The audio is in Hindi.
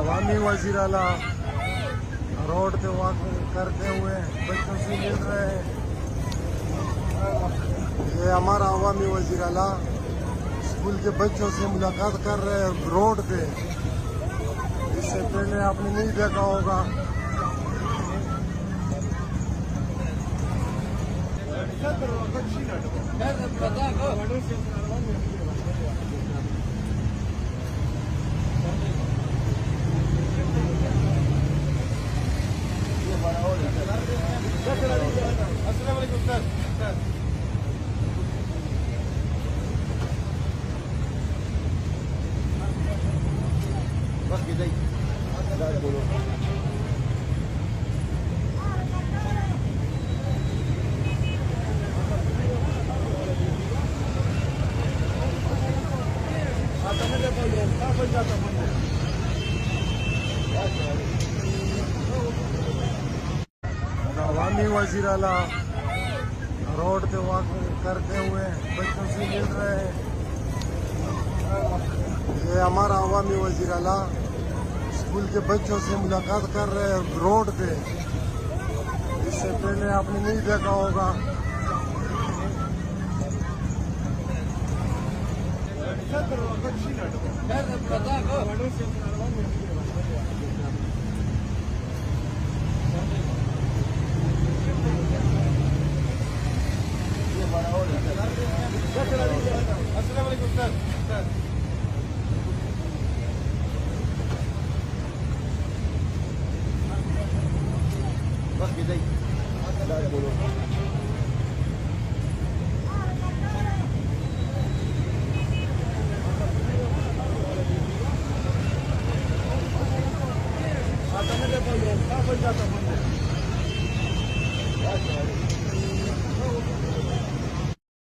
अवामी वज़ीर आला रोड पे वॉक करते हुए बच्चों से मिल रहे हैं। ये हमारा अवामी वज़ीर आला स्कूल के बच्चों से मुलाकात कर रहे हैं रोड पे। इससे पहले आपने नहीं देखा होगा। बस किधर बोलो अवामी वज़ीर आला रोड पे वॉक करते हुए बच्चों से मिल रहे हैं। ये हमारा अवामी वज़ीर आला स्कूल के बच्चों से मुलाकात कर रहे हैं रोड पे। इससे पहले आपने नहीं देखा होगा। बस किधर बोलो आता